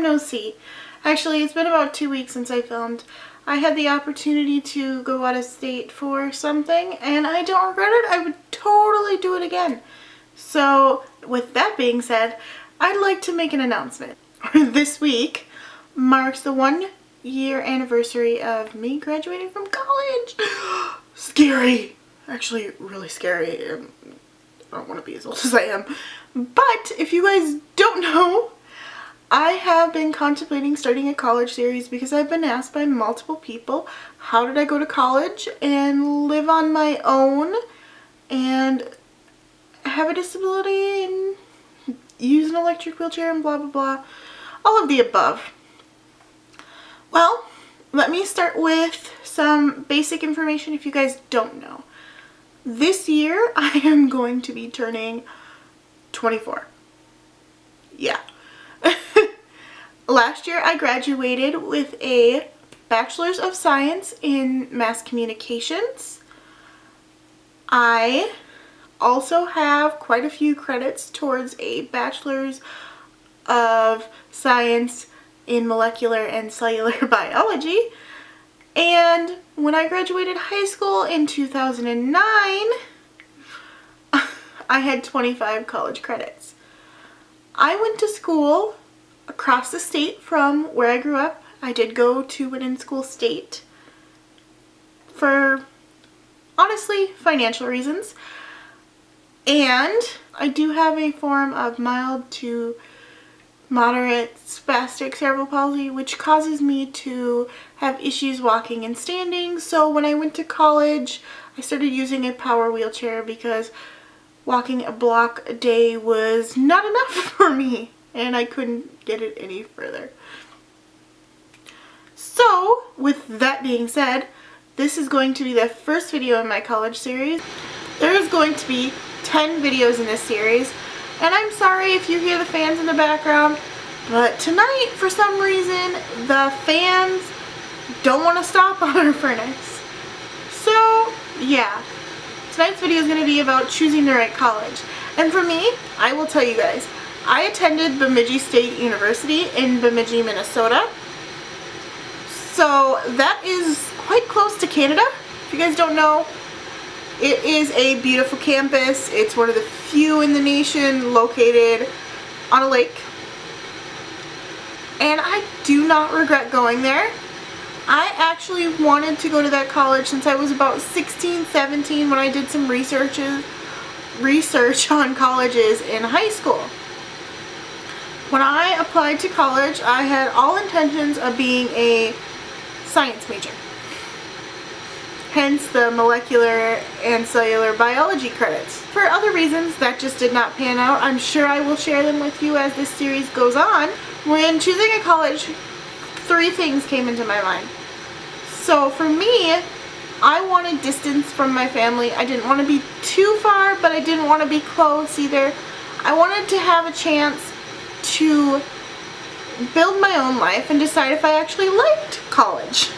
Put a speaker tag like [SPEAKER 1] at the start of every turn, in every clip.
[SPEAKER 1] no see. Actually, it's been about 2 weeks since I filmed. I had the opportunity to go out of state for something, and I don't regret it. I would totally do it again. So, with that being said, I'd like to make an announcement. This week marks the 1-year anniversary of me graduating from college. Scary. Actually, really scary. I don't want to be as old as I am. But, if you guys don't know, I have been contemplating starting a college series because I've been asked by multiple people, how did I go to college and live on my own and have a disability and use an electric wheelchair and blah blah blah. All of the above. Well, let me start with some basic information if you guys don't know. This year I am going to be turning 24. Yeah. Last year I graduated with a Bachelor's of Science in Mass Communications. I also have quite a few credits towards a Bachelor's of Science in Molecular and Cellular Biology. And when I graduated high school in 2009, I had 25 college credits. I went to school across the state from where I grew up. I did go to an in-school state for, honestly, financial reasons. And I do have a form of mild to moderate spastic cerebral palsy, which causes me to have issues walking and standing. So when I went to college, I started using a power wheelchair because walking a block a day was not enough for me, and I couldn't get it any further. So, with that being said, this is going to be the first video in my college series. There is going to be 10 videos in this series, and I'm sorry if you hear the fans in the background, but tonight, for some reason, the fans don't want to stop on our furnace. So, yeah. Tonight's video is going to be about choosing the right college. And for me, I will tell you guys, I attended Bemidji State University in Bemidji, Minnesota. So that is quite close to Canada. If you guys don't know, it is a beautiful campus. It's one of the few in the nation located on a lake. And I do not regret going there. I actually wanted to go to that college since I was about 16, 17 when I did some research on colleges in high school. When I applied to college, I had all intentions of being a science major. Hence the molecular and cellular biology credits. For other reasons that just did not pan out, I'm sure I will share them with you as this series goes on. When choosing a college, 3 things came into my mind. So for me, I wanted distance from my family. I didn't want to be too far, but I didn't want to be close either. I wanted to have a chance to build my own life and decide if I actually liked college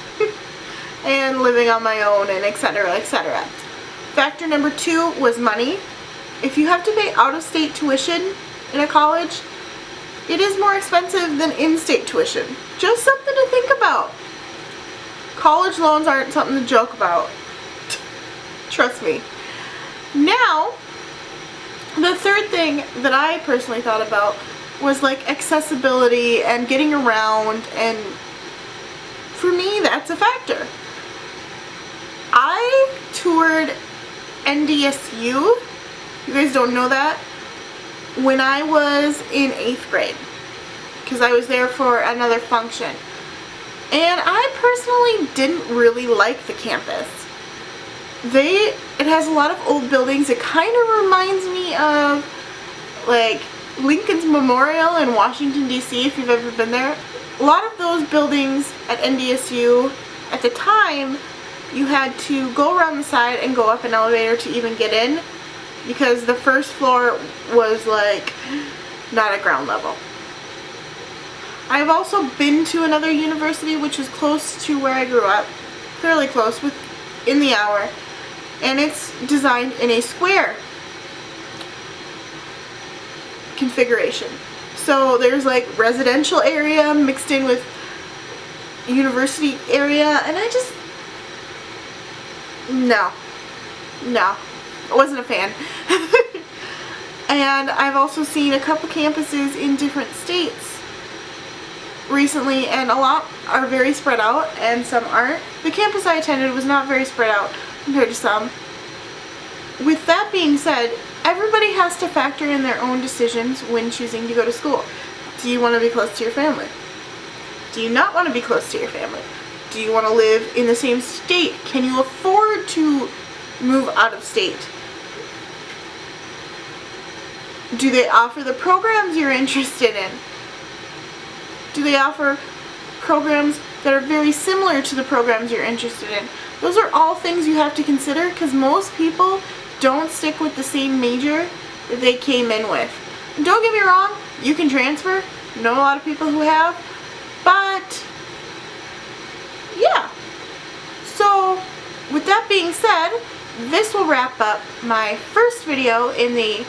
[SPEAKER 1] and living on my own and etc., etc. Factor number 2 was money. If you have to pay out-of-state tuition in a college, it is more expensive than in-state tuition. Just something to think about. College loans aren't something to joke about. Trust me. Now, the third thing that I personally thought about was like accessibility and getting around, and for me that's a factor. I toured NDSU, you guys don't know that, when I was in 8th grade because I was there for another function, and I personally didn't really like the campus. It has a lot of old buildings. It kind of reminds me of like Lincoln's Memorial in Washington, D.C., if you've ever been there. A lot of those buildings at NDSU, at the time, you had to go around the side and go up an elevator to even get in, because the first floor was like not at ground level. I've also been to another university which was close to where I grew up, fairly close, within the hour, and it's designed in a square configuration. So there's like residential area mixed in with university area, and I just, no, I wasn't a fan. And I've also seen a couple campuses in different states recently, and a lot are very spread out and some aren't. The campus I attended was not very spread out compared to some. With that being said, everybody has to factor in their own decisions when choosing to go to school. Do you want to be close to your family? Do you not want to be close to your family? Do you want to live in the same state? Can you afford to move out of state? Do they offer the programs you're interested in? Do they offer programs that are very similar to the programs you're interested in? Those are all things you have to consider, because most people don't stick with the same major that they came in with. And don't get me wrong, you can transfer. I know a lot of people who have. But, yeah. So, with that being said, this will wrap up my first video in the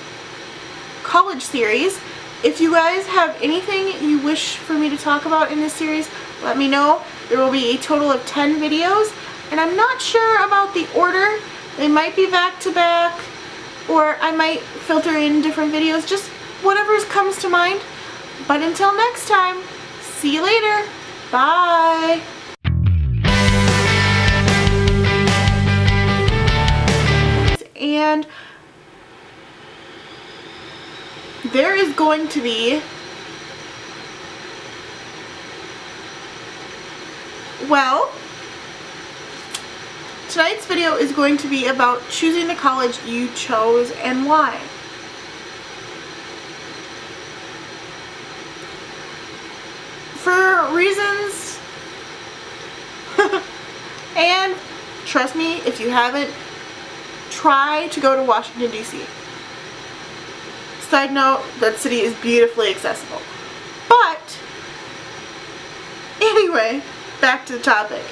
[SPEAKER 1] college series. If you guys have anything you wish for me to talk about in this series, let me know. There will be a total of 10 videos, and I'm not sure about the order. They might be back to back, or I might filter in different videos, just whatever comes to mind. But until next time, see you later. Bye. And there is going to be, well, tonight's video is going to be about choosing the college you chose and why. For reasons, and trust me, if you haven't, try to go to Washington, D.C. Side note, that city is beautifully accessible. But, anyway, back to the topic.